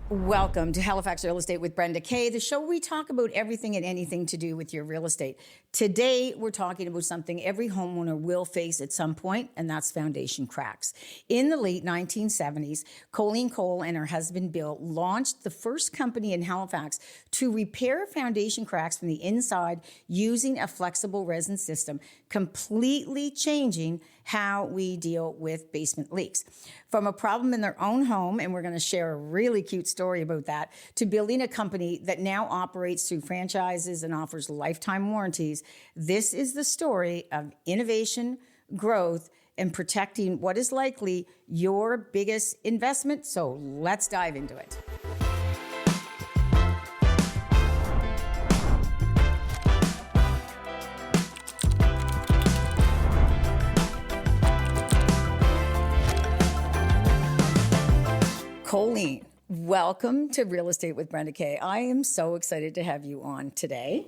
Welcome to Halifax Real Estate with Brenda K, the show where we talk about everything and anything to do with your real estate. Today, we're talking about something every homeowner will face at some point, and that's foundation cracks. In the late 1970s, Colleen Cole and her husband Bill launched the first company in Halifax to repair foundation cracks from the inside using a flexible resin system, completely changing how we deal with basement leaks. From a problem in their own home, and we're going to share a really cute story about that, to building a company that now operates through franchises and offers lifetime warranties. This is the story of innovation, growth, and protecting what is likely your biggest investment. So let's dive into it. Colleen, welcome to Real Estate with Brenda K. I am so excited to have you on today.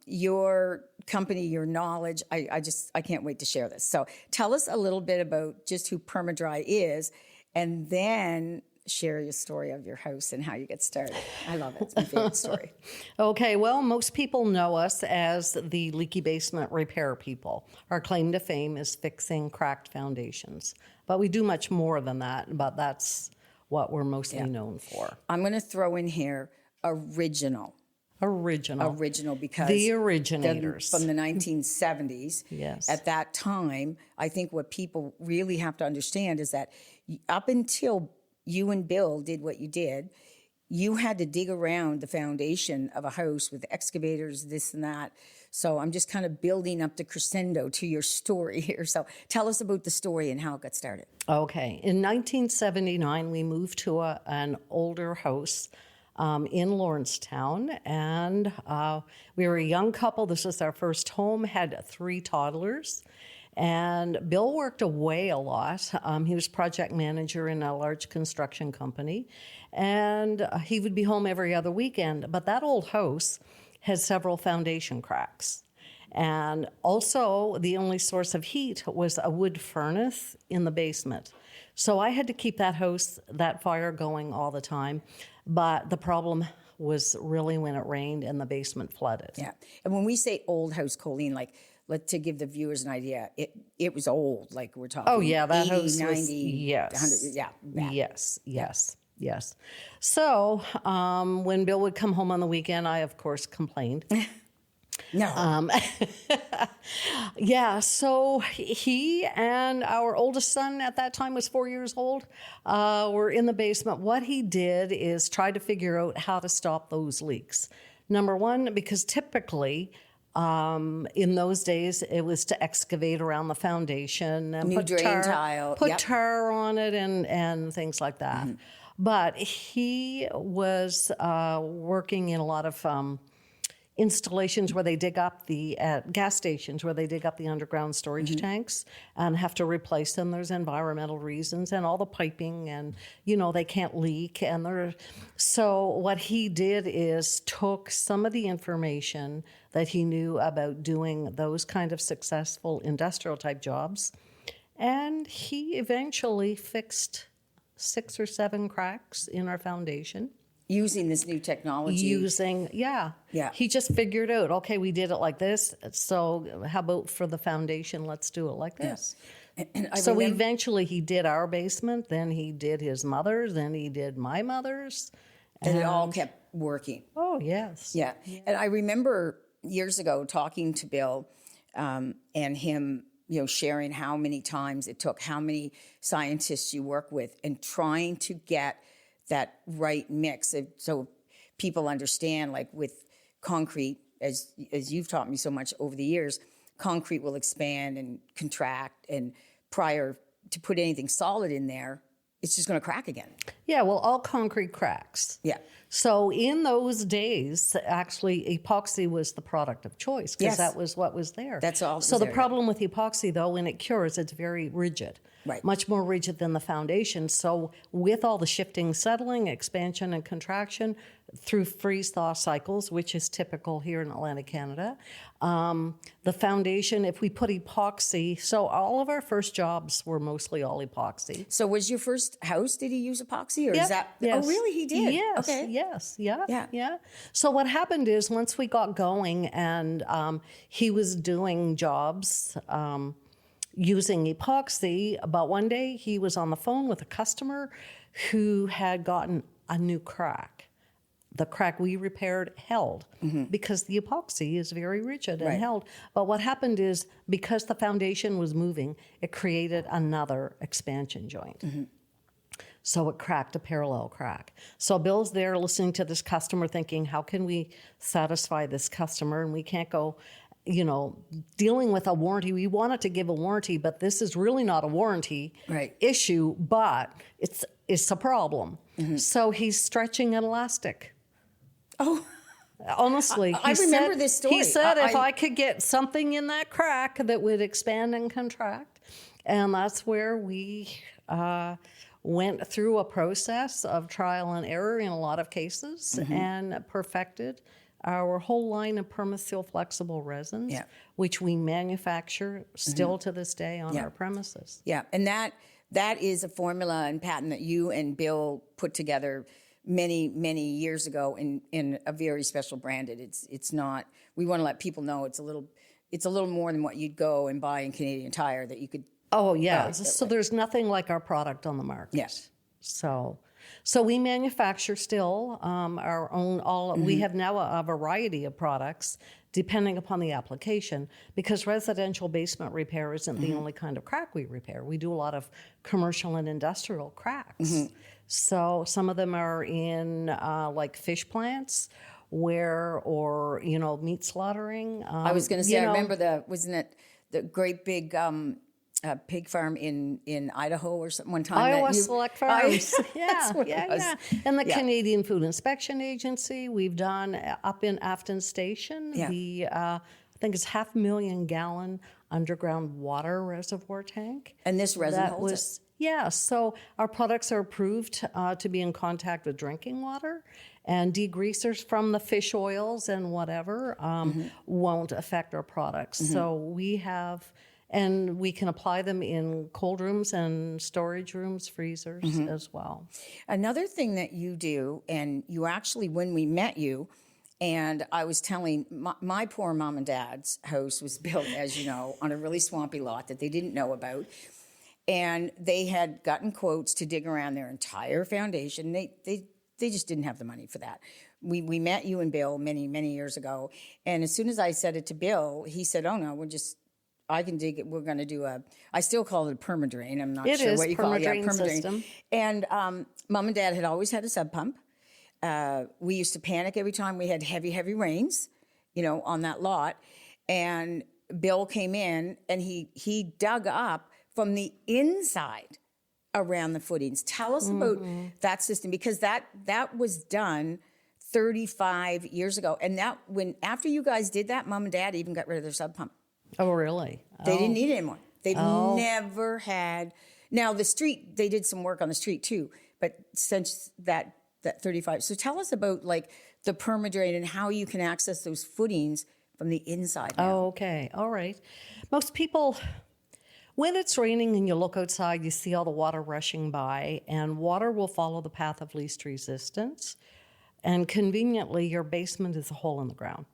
Your company, your knowledge, I can't wait to share this. So tell us a little bit about just who PERMA-DRY is, and then share your story of your house and how you get started. I love it. It's my favorite story. Okay, well, most people know us as the leaky basement repair people. Our claim to fame is fixing cracked foundations. But we do much more than that, but that's what we're mostly known for. I'm going to throw in here original because the originators from the 1970s. Yes. At that time, I think what people really have to understand is that up until you and Bill did what you did, you had to dig around the foundation of a house with excavators, this and that. So I'm just kind of building up the crescendo to your story here. So tell us about the story and how it got started. Okay. In 1979, we moved to an older house in Lawrencetown, and we were a young couple. This was our first home, had 3 toddlers. And Bill worked away a lot. He was project manager in a large construction company, and he would be home every other weekend. But that old house had several foundation cracks. And also, the only source of heat was a wood furnace in the basement. So I had to keep that fire going all the time. But the problem was really when it rained and the basement flooded. Yeah. And when we say old house, Colleen, to give the viewers an idea, it was old. Like we're talking. Oh yeah, that 80, house 90, was, yes, 100. Yeah. Yes. So when Bill would come home on the weekend, I of course complained. No. Yeah, so he and our oldest son at that time was 4 years old, were in the basement. What he did is try to figure out how to stop those leaks. Number one, because typically in those days, it was to excavate around the foundation and put tar on it and things like that. Mm-hmm. But he was working in a lot of installations where they dig up at gas stations where they dig up the underground storage tanks and have to replace them. There's environmental reasons and all the piping, and they can't leak. So what he did is took some of the information that he knew about doing those kind of successful industrial type jobs, and he eventually fixed 6 or 7 cracks in our foundation. Using this new technology. Yeah. He just figured out, okay, we did it like this, so how about for the foundation, let's do it like this. Yes. Eventually he did our basement, then he did his mother's, then he did my mother's. And it all kept working. Oh, yes. Yeah. And I remember years ago talking to Bill and him, sharing how many times it took, how many scientists you work with, and trying to get that right mix. So people understand, like with concrete, as you've taught me so much over the years, concrete will expand and contract, and prior to put anything solid in there, it's just going to crack again. Yeah, well, all concrete cracks. Yeah. So in those days, actually, epoxy was the product of choice because that was what was there. That's all. So the problem with epoxy, though, when it cures, it's very rigid. Right. much more rigid than the foundation. So with all the shifting, settling, expansion, and contraction through freeze-thaw cycles, which is typical here in Atlantic Canada, the foundation, if we put epoxy, so all of our first jobs were mostly all epoxy. So was your first house, did he use epoxy or Yep, is that? yes. Oh, really? He did? Yes, Okay. yes, yeah, Yeah. yeah. So what happened is once we got going and he was doing jobs using epoxy, about one day he was on the phone with a customer who had gotten a new crack. The crack we repaired held because the epoxy is very rigid and held. But what happened is because the foundation was moving, it created another expansion joint. So it cracked, a parallel crack. So Bill's there listening to this customer thinking, how can we satisfy this customer? And we can't go, dealing with a warranty. We wanted to give a warranty, but this is really not a warranty issue, but it's a problem. So he's stretching an elastic. Oh, honestly, I remember this story. He said if I could get something in that crack that would expand and contract, and that's where we went through a process of trial and error in a lot of cases and perfected our whole line of PermaSeal flexible resins, which we manufacture still to this day on our premises. Yeah, and that is a formula and patent that you and Bill put together many, many years ago in a very special branded. It's not, we want to let people know it's a little more than what you'd go and buy in Canadian Tire that you could. Oh, yeah. So there's nothing like our product on the market. Yes. So we manufacture still our own, we have now a variety of products depending upon the application, because residential basement repair isn't the only kind of crack we repair. We do a lot of commercial and industrial cracks. So some of them are in like fish plants or meat slaughtering. I was going to say, I remember wasn't it the great big pig farm in Idaho or something one time? Iowa Select Farms. Yeah. And the Canadian Food Inspection Agency, we've done up in Afton Station, I think it's 500,000 gallon underground water reservoir tank. And this resin holds it? Yeah, so our products are approved to be in contact with drinking water, and degreasers from the fish oils and whatever won't affect our products. So we have, and we can apply them in cold rooms and storage rooms, freezers as well. Another thing that you do, and you actually, when we met you, and I was telling, my poor mom and dad's house was built, as you know, on a really swampy lot that they didn't know about. And they had gotten quotes to dig around their entire foundation. They just didn't have the money for that. We met you and Bill many, many years ago. And as soon as I said it to Bill, he said, oh, no, I can dig it. We're going to do I still call it a PERMA-DRY. I'm not sure what you call it. PERMA-DRY system. And Mom and Dad had always had a sub pump. We used to panic every time we had heavy, heavy rains, on that lot. And Bill came in and he dug up from the inside around the footings. Tell us about that system, because that was done 35 years ago. And after you guys did that, Mom and Dad even got rid of their sub pump. Oh, really? They didn't need it anymore. They've never had. Now the street, they did some work on the street too, but since that 35. So tell us about like the PERMA-DRY and how you can access those footings from the inside now. Oh, okay. All right. Most people, when it's raining and you look outside, you see all the water rushing by, and water will follow the path of least resistance. And conveniently, your basement is a hole in the ground.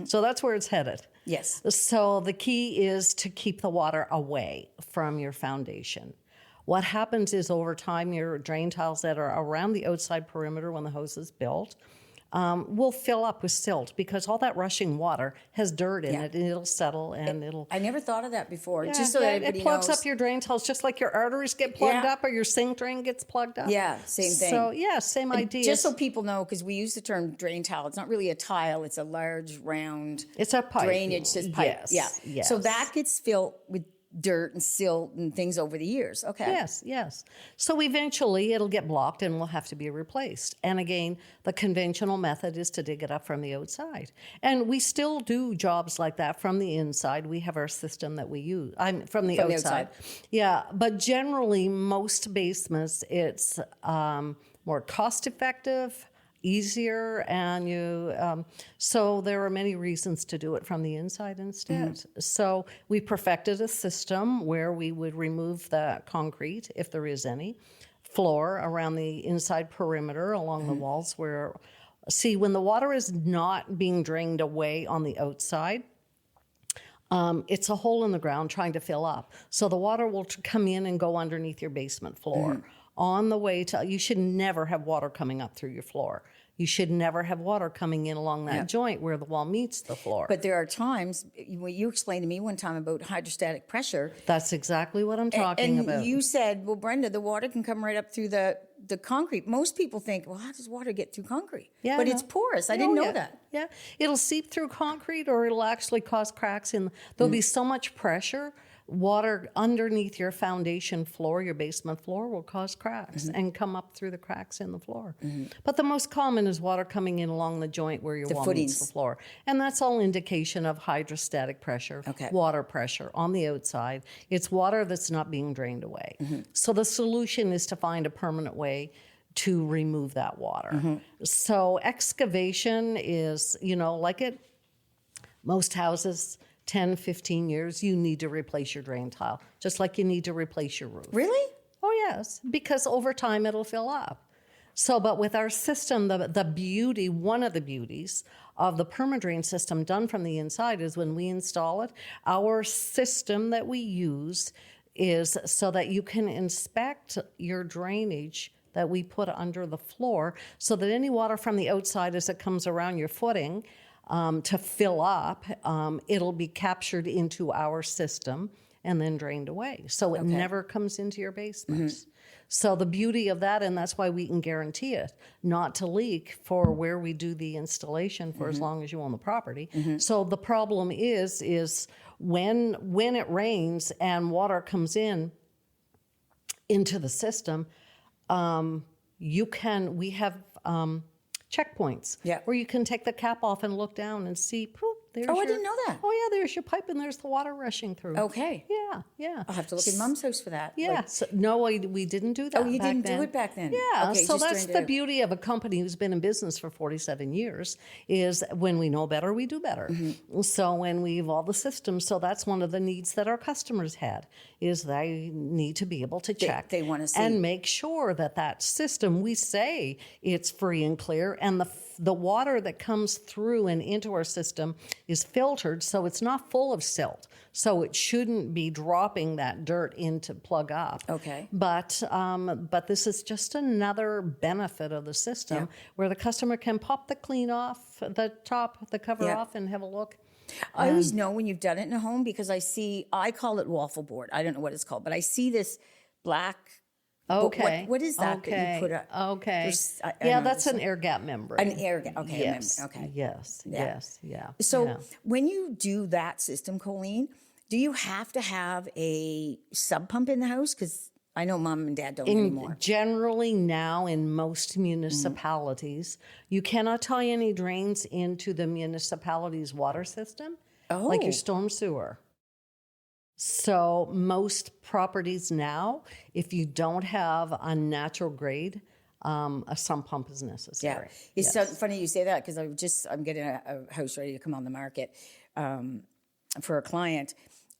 So that's where it's headed. Yes. So the key is to keep the water away from your foundation. What happens is over time, your drain tiles that are around the outside perimeter when the house is built will fill up with silt, because all that rushing water has dirt in it, and it'll settle and it'll... I never thought of that before. Just so that everybody it plugs knows. up your drain tiles, just like your arteries get plugged up or your sink drain gets plugged up. Yeah, same thing. So, same idea. Just so people know, because we use the term drain tile. It's not really a tile. It's a large, round... It's a pipe. Drainage pipe. Yes. So that gets filled with dirt and silt and things over the years. Okay. Yes. So eventually it'll get blocked and will have to be replaced. And again, the conventional method is to dig it up from the outside. And we still do jobs like that from the inside. We have our system that we use. I'm from the outside. Yeah, but generally most basements, it's more cost effective, easier, and so there are many reasons to do it from the inside instead. So we perfected a system where we would remove the concrete, if there is any, floor around the inside perimeter along the walls where, see, when the water is not being drained away on the outside, it's a hole in the ground trying to fill up. So the water will come in and go underneath your basement floor. On the way to, you should never have water coming up through your floor. You should never have water coming in along that joint where the wall meets the floor. But there are times, you explained to me one time about hydrostatic pressure. That's exactly what I'm talking about. And you said, well, Brenda, the water can come right up through the concrete. Most people think, well, how does water get through concrete? Yeah, but it's porous. I didn't know that. Yeah, it'll seep through concrete or it'll actually cause cracks in. There'll be so much pressure. Water underneath your foundation floor, your basement floor, will cause cracks and come up through the cracks in the floor. But the most common is water coming in along the joint where your wall meets the floor. And that's all indication of hydrostatic pressure, water pressure on the outside. It's water that's not being drained away. So the solution is to find a permanent way to remove that water. So excavation is, like most houses, 10, 15 years, you need to replace your drain tile, just like you need to replace your roof. Really? Oh, yes, because over time it'll fill up. So, but with our system, the beauty, one of the beauties of the PERMA-DRY system done from the inside is when we install it, our system that we use is so that you can inspect your drainage that we put under the floor so that any water from the outside as it comes around your footing to fill up, it'll be captured into our system and then drained away. So it never comes into your basement. So the beauty of that, and that's why we can guarantee it not to leak for where we do the installation for as long as you own the property. So the problem is when it rains and water comes into the system, we have checkpoints where you can take the cap off and look down and see, poop, there's I didn't know that. Oh, yeah, there's your pipe and there's the water rushing through. Okay. Yeah. I'll have to look in Mom's house for that. Yeah. No, we didn't do that. Oh, you didn't do it back then? Yeah. Okay, so that's the beauty of a company who's been in business for 47 years is when we know better, we do better. So when we evolve the system, so that's one of the needs that our customers had is they need to be able to check. They want to see. And make sure that system, we say it's free and clear, and the water that comes through and into our system is filtered, so it's not full of silt. So it shouldn't be dropping that dirt in to plug up. Okay. But this is just another benefit of the system where the customer can pop the clean off, the cover off, and have a look. I always know when you've done it in a home because I call it waffle board. I don't know what it's called, but I see this black. Okay. What is that that you put up? Okay. That's an air gap membrane. An air gap. Okay. Yes. Okay. Yes. Yeah. Yes. Yeah. So when you do that system, Colleen, do you have to have a sub pump in the house? Because I know Mom and Dad don't anymore. Generally now in most municipalities, you cannot tie any drains into the municipality's water system, like your storm sewer. So most properties now, if you don't have a natural grade, a sump pump is necessary. Yeah, it's so funny you say that because I'm getting a house ready to come on the market for a client,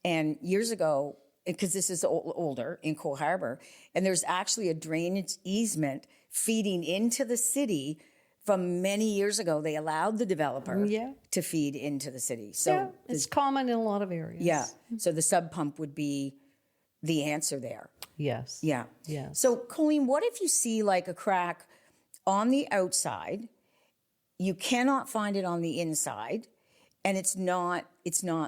and years ago, because this is older in Cole Harbour, and there's actually a drainage easement feeding into the city. From many years ago, they allowed the developer to feed into the city. So it's common in a lot of areas. Yeah. So the sub pump would be the answer there. Yes. Yeah. Yes. So Colleen, what if you see like a crack on the outside, you cannot find it on the inside, and it's not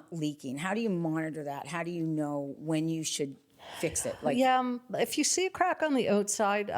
leaking? How do you monitor that? How do you know when you should fix it? If you see a crack on the outside,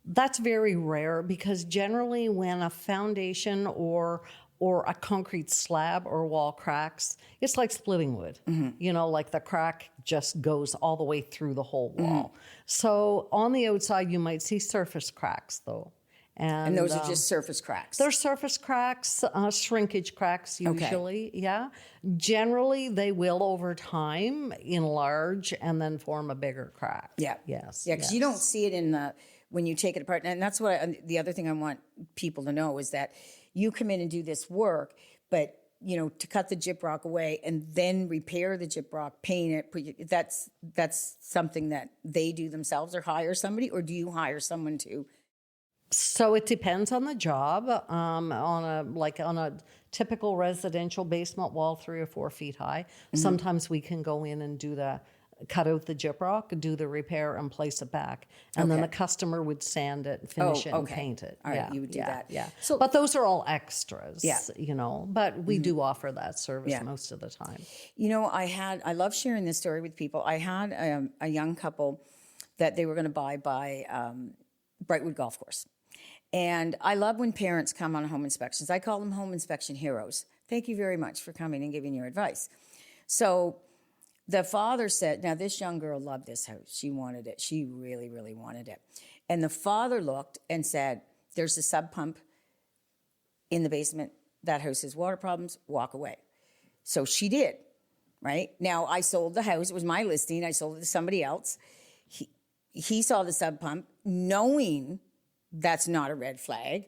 that's very rare because generally when a foundation or or a concrete slab or wall cracks, it's like splitting wood. Like the crack just goes all the way through the whole wall. So on the outside, you might see surface cracks, though. And those are just surface cracks. They're surface cracks, shrinkage cracks usually, yeah. Generally, they will over time enlarge and then form a bigger crack. Yeah. Yes. Yeah, because you don't see it when you take it apart. And that's the other thing I want people to know is that you come in and do this work, but to cut the gyprock away and then repair the gyprock, paint it, that's something that they do themselves or hire somebody, or do you hire someone to? So it depends on the job. On a typical residential basement wall, 3 or 4 feet high, sometimes we can go in and cut out the gyprock, do the repair, and place it back. And then the customer would sand it, finish it, and paint it. All right, you would do that. Yeah. So, but those are all extras, Yeah. But we do offer that service most of the time. I love sharing this story with people. I had a young couple that they were going to buy by Brightwood Golf Course. And I love when parents come on home inspections. I call them home inspection heroes. Thank you very much for coming and giving your advice. So the father said, now this young girl loved this house. She wanted it. She really, really wanted it. And the father looked and said, there's a sub pump in the basement. That house has water problems. Walk away. So she did, right? Now I sold the house. It was my listing. I sold it to somebody else. He saw the sub pump knowing that's not a red flag.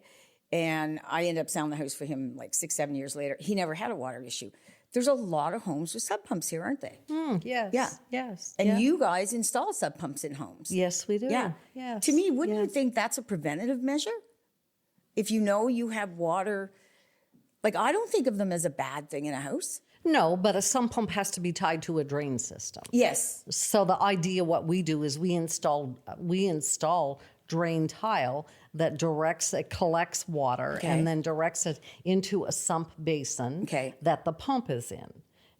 And I ended up selling the house for him like 6-7 years later. He never had a water issue. There's a lot of homes with sub pumps here, aren't they? Yes. Yeah. Yes. And you guys install sub pumps in homes. Yes, we do. Yeah. Yes. To me, wouldn't you think that's a preventative measure? If you know you have water, like I don't think of them as a bad thing in a house. No, but a sump pump has to be tied to a drain system. Yes. So the idea, what we do is we install drain tile that collects water and then directs it into a sump basin that the pump is in.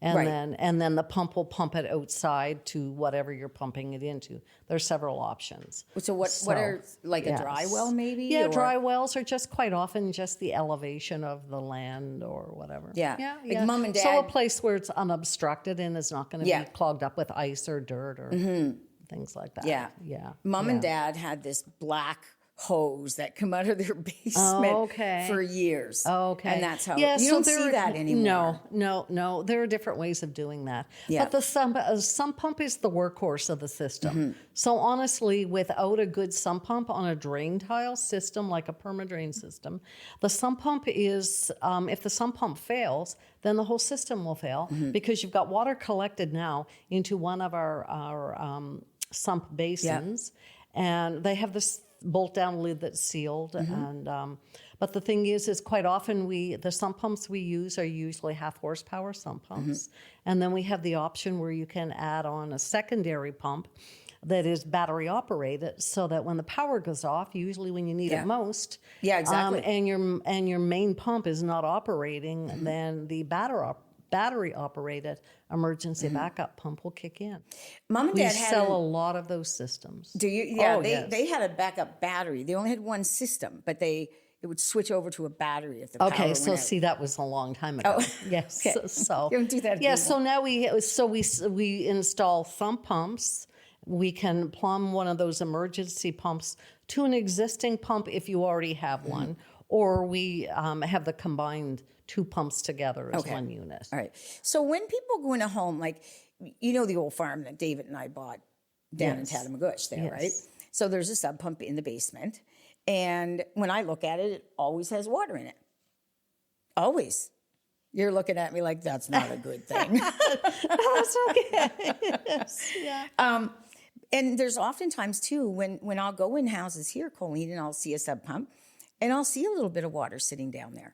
And then the pump will pump it outside to whatever you're pumping it into. There's several options. So what are, like a dry well maybe? Yeah, dry wells are just quite often just the elevation of the land or whatever. Yeah. Like mom and dad. So a place where it's unobstructed and is not going to be clogged up with ice or dirt or things like that. Yeah. Mom and dad had this black hose that come out of their basement for years. And that's how you don't see that anymore. No. There are different ways of doing that. But the sump pump is the workhorse of the system. So honestly, without a good sump pump on a drain tile system, like a PERMA-DRY system, the sump pump is, if the sump pump fails, then the whole system will fail because you've got water collected now into one of our sump basins, and they have this bolt down lid that's sealed. And but the thing is quite often the sump pumps we use are usually 1/2 horsepower sump pumps, and then we have the option where you can add on a secondary pump that is battery operated, so that when the power goes off, usually when you need it most, and your main pump is not operating, then the battery operated emergency backup pump will kick in. Mom and Dad sell a lot of those systems. Do you? Yeah, they had a backup battery. They only had one system, but it would switch over to a battery if the power went out. See, that was a long time ago. Yes. So you don't do that anymore. So now we install sump pumps. We can plumb one of those emergency pumps to an existing pump if you already have one, or we have the combined 2 pumps together as one unit. All right. So when people go in a home, like, the old farm that David and I bought down in Tatamagouche there, right? So there's a sub pump in the basement. And when I look at it, it always has water in it. Always. You're looking at me like that's not a good thing. That's okay. Yes. Yeah. And there's oftentimes, too, when I'll go in houses here, Colleen, and I'll see a sub pump, and I'll see a little bit of water sitting down there.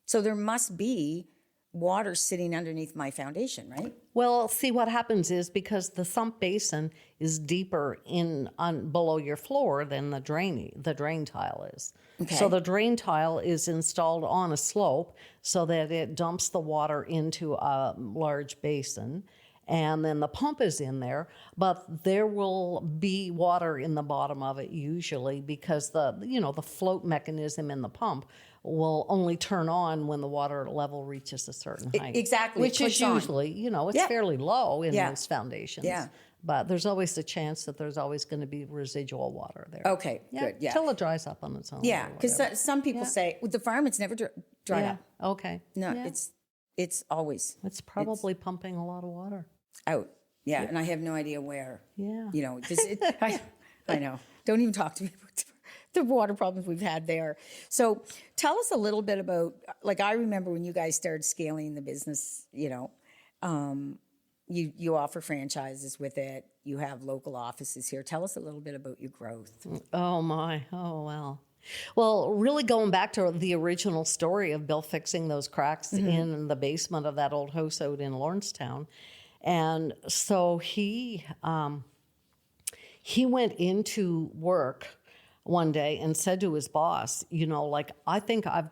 So there must be water sitting underneath my foundation, right? Well, see, what happens is because the sump basin is deeper below your floor than the drain tile is. So the drain tile is installed on a slope so that it dumps the water into a large basin. And then the pump is in there, but there will be water in the bottom of it usually because the float mechanism in the pump will only turn on when the water level reaches a certain height. Exactly. Which is usually, it's fairly low in most foundations. Yeah. But there's always the chance that there's always going to be residual water there. Okay, good, yeah. Till it dries up on its own. Yeah, because some people say, with the farm, it's never dried up. Okay. No, it's always. It's probably pumping a lot of water. Out. Yeah, and I have no idea where. Yeah. I know. Don't even talk to me about the water problems we've had there. So tell us a little bit about, like, I remember when you guys started scaling the business, you offer franchises with it. You have local offices here. Tell us a little bit about your growth. Oh, my. Oh, well. Well, really going back to the original story of Bill fixing those cracks in the basement of that old house out in Lawrencetown. And so he went into work one day and said to his boss, I think I've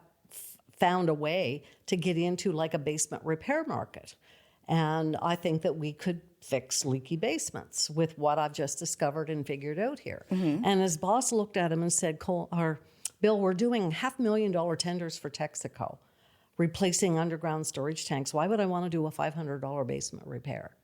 found a way to get into like a basement repair market. And I think that we could fix leaky basements with what I've just discovered and figured out here. And his boss looked at him and said, Bill, we're doing $500,000 tenders for Texaco, replacing underground storage tanks. Why would I want to do a $500 basement repair?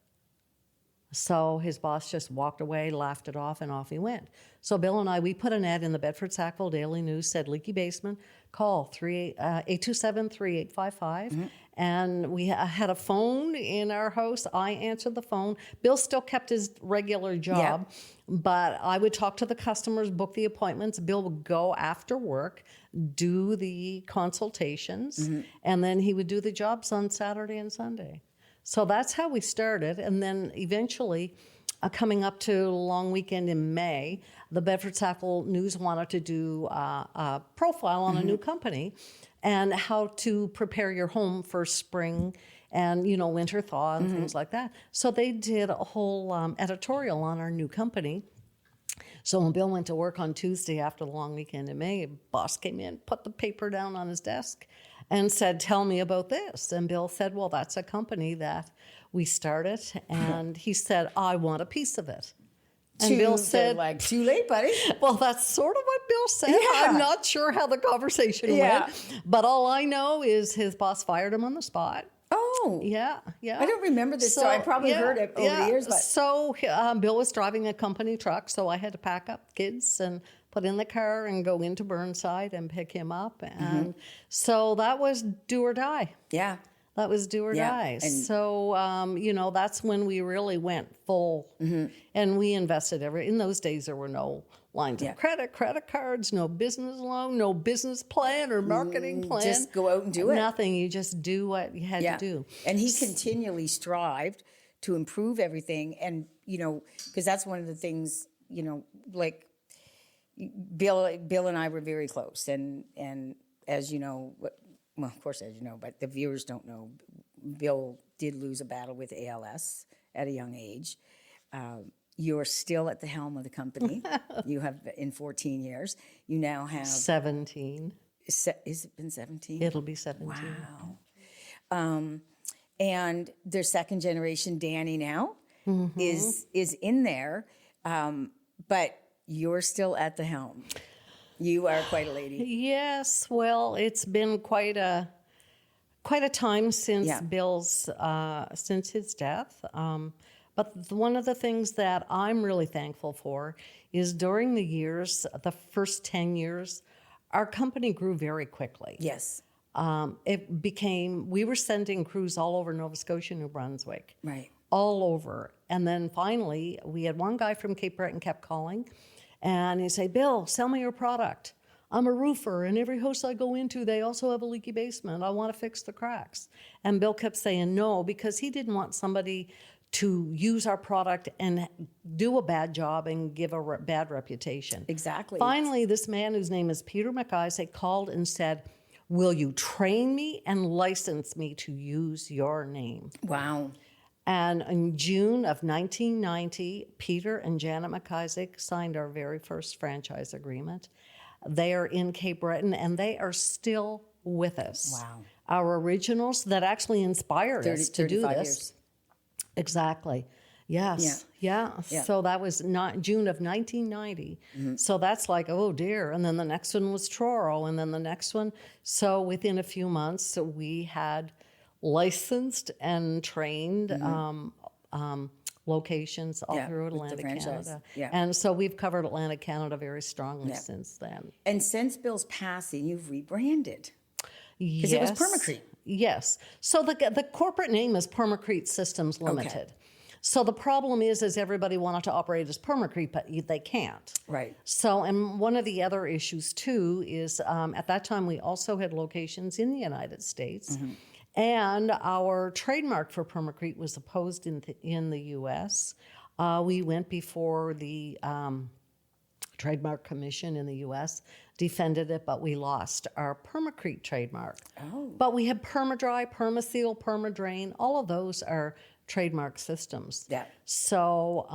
So his boss just walked away, laughed it off, and off he went. So Bill and I, we put an ad in the Bedford-Sackville Daily News, said leaky basement, call 827-3855. And we had a phone in our house. I answered the phone. Bill still kept his regular job, but I would talk to the customers, book the appointments. Bill would go after work, do the consultations, and then he would do the jobs on Saturday and Sunday. So that's how we started. And then eventually, coming up to a long weekend in May, the Bedford-Sackville News wanted to do a profile on a new company and how to prepare your home for spring and, winter thaw and things like that. So they did a whole editorial on our new company. So when Bill went to work on Tuesday after the long weekend in May, boss came in, put the paper down on his desk and said, tell me about this. And Bill said, well, that's a company that we started. And he said, I want a piece of it. And Bill said, like, too late, buddy. Well, that's sort of what Bill said. Yeah. I'm not sure how the conversation went. But all I know is his boss fired him on the spot. Oh. Yeah. I don't remember this, so I probably heard it over the years. But. So Bill was driving a company truck, so I had to pack up kids and put in the car and go into Burnside and pick him up. And so that was do or die. Yeah. That was do or die. And so, that's when we really went full. And we invested in those days, there were no lines of credit cards, no business loan, no business plan or marketing plan. Just go out and do it. Nothing. You just do what you had to do. And he continually strived to improve everything. And, because that's one of the things, like Bill and I were very close. And as you know, well, of course, as you know, but the viewers don't know, Bill did lose a battle with ALS at a young age. You're still at the helm of the company. You have in 14 years. You now have 17. Is it been 17? It'll be 17. Wow. And their second generation, Danny, now is in there, but you're still at the helm. You are quite a lady. Yes. Well, it's been quite a time since Bill's since his death. But one of the things that I'm really thankful for is during the years, the first 10 years, our company grew very quickly. Yes. We were sending crews all over Nova Scotia, New Brunswick. Right. All over. And then finally, we had one guy from Cape Breton kept calling, and he'd say, Bill, sell me your product. I'm a roofer, and every house I go into, they also have a leaky basement. I want to fix the cracks. And Bill kept saying no, because he didn't want somebody to use our product and do a bad job and give a bad reputation. Exactly. Finally, this man whose name is Peter McIsaac called and said, will you train me and license me to use your name? Wow. And in June of 1990, Peter and Janet McIsaac signed our very first franchise agreement. They are in Cape Breton, and they are still with us. Wow. Our originals that actually inspired us to do this. Years. Exactly. Yes. Yeah. So that was not June of 1990. So that's like, oh dear. And then the next one was Truro, and then the next one. So within a few months, we had licensed and trained locations all through Atlantic Canada. Yeah. And so we've covered Atlantic Canada very strongly since then. And since Bill's passing, you've rebranded. Because Yes. it was Permacrete. Yes. So the corporate name is Permacrete Systems Limited. So the problem is everybody wanted to operate as Permacrete, but they can't. Right. So, and one of the other issues too is at that time we also had locations in the United States, and our trademark for Permacrete was opposed in the U.S. We went before the Trademark Commission in the U.S., defended it, but we lost our Permacrete trademark. Oh. But we have PERMA-DRY, PERMA-SEAL, PERMA-DRAIN. All of those are trademark systems. Yeah. So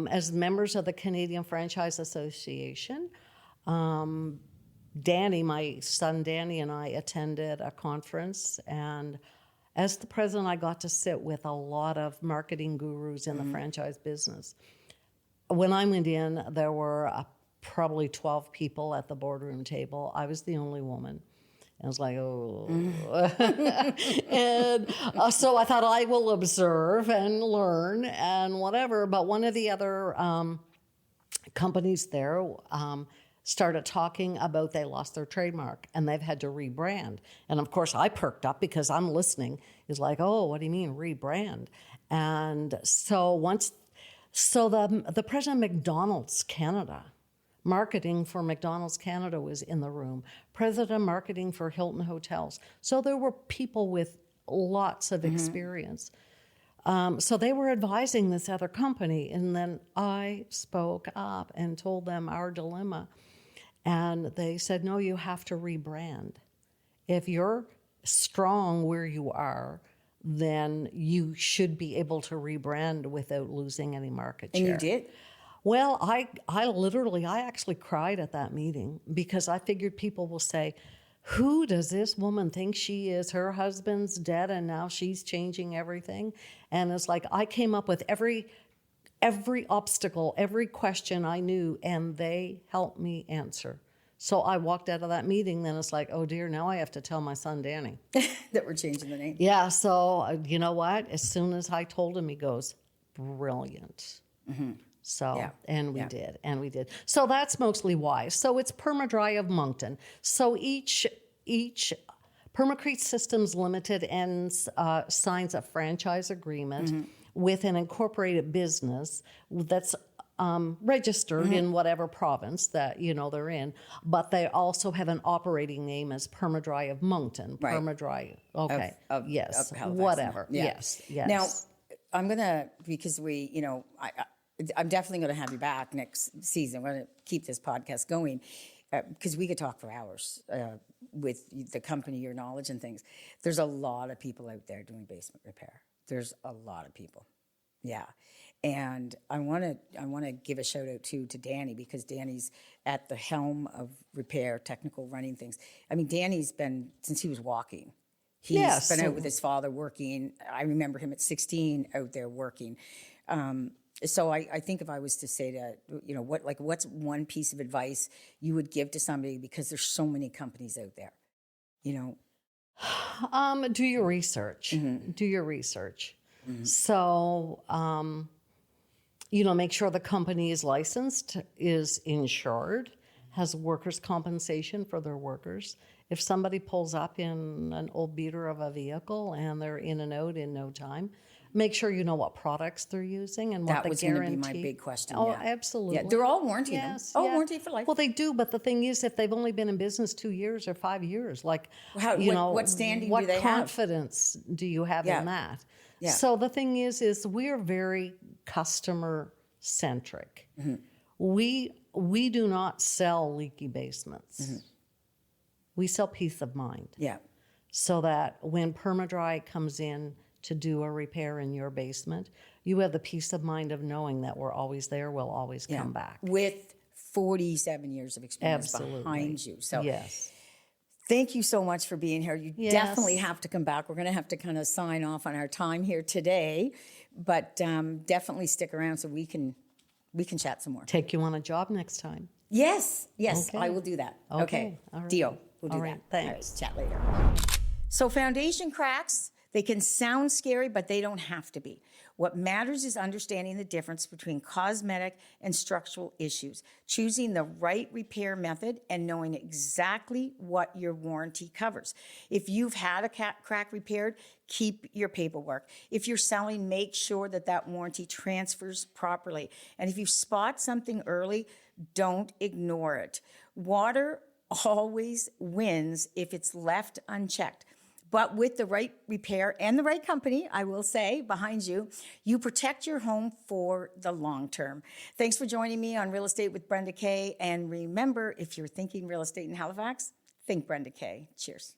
as members of the Canadian Franchise Association, Danny, my son Danny, and I attended a conference, and as the president, I got to sit with a lot of marketing gurus in the franchise business. When I went in, there were probably 12 people at the boardroom table. I was the only woman. And I was like, oh. And so I thought I will observe and learn and whatever. But one of the other companies there started talking about they lost their trademark and they've had to rebrand. And of course, I perked up because I'm listening. It's like, oh, what do you mean rebrand? And so the president of McDonald's Canada, marketing for McDonald's Canada was in the room. President of marketing for Hilton Hotels. So there were people with lots of experience. So they were advising this other company. And then I spoke up and told them our dilemma. And they said, no, you have to rebrand. If you're strong where you are, then you should be able to rebrand without losing any market share. And you did? Well, I actually cried at that meeting because I figured people will say, who does this woman think she is? Her husband's dead and now she's changing everything. And it's like I came up with every obstacle, every question I knew, and they helped me answer. So I walked out of that meeting, then it's like, oh dear, now I have to tell my son Danny. That we're changing the name. Yeah, so you know what? As soon as I told him, he goes, brilliant. So, and we did. So that's mostly why. So it's PERMA-DRY of Moncton. So each Permacrete Systems Limited signs a franchise agreement with an incorporated business that's registered in whatever province that they're in, but they also have an operating name as PERMA-DRY of Moncton. Right. PERMA-DRY. Okay. Of Halifax, whatever. Yeah. Yes. Now, I'm gonna because I'm definitely going to have you back next season. We're going to keep this podcast going because we could talk for hours with the company, your knowledge and things. There's a lot of people out there doing basement repair. There's a lot of people. Yeah. And I want to give a shout out to Danny because Danny's at the helm of repair, technical running things. I mean, Danny's been, since he was walking, he's been out with his father working. I remember him at 16 out there working. So I think if I was to say that, what's one piece of advice you would give to somebody because there's so many companies out there, Do your research. Do your research. So, make sure the company is licensed, is insured, has workers' compensation for their workers. If somebody pulls up in an old beater of a vehicle and they're in and out in no time, make sure you know what products they're using and what the guarantee. That was going to be my big question. Oh, absolutely. Yeah, they're all warranted. Yes. Warranty for life. Well, they do, but the thing is, if they've only been in business 2 years or 5 years, what standing do they have? What confidence do you have in that? Yeah. So the thing is we're very customer centric. We do not sell leaky basements. We sell peace of mind. Yeah. So that when PERMA-DRY comes in to do a repair in your basement, you have the peace of mind of knowing that we're always there, we'll always come back. With 47 years of experience behind you. So yes. Thank you so much for being here. You Yes. definitely have to come back. We're going to have to kind of sign off on our time here today, but definitely stick around so we can chat some more. Take you on a job next time. Yes, Okay. I will do that. Okay. All right. Deal. We'll do All right. that. Thanks. All right, chat later. So foundation cracks, they can sound scary, but they don't have to be. What matters is understanding the difference between cosmetic and structural issues, choosing the right repair method, and knowing exactly what your warranty covers. If you've had a crack repaired, keep your paperwork. If you're selling, make sure that that warranty transfers properly. And if you spot something early, don't ignore it. Water always wins if it's left unchecked. But with the right repair and the right company, I will say, behind you, you protect your home for the long term. Thanks for joining me on Real Estate with Brenda K. And remember, if you're thinking real estate in Halifax, think Brenda K. Cheers.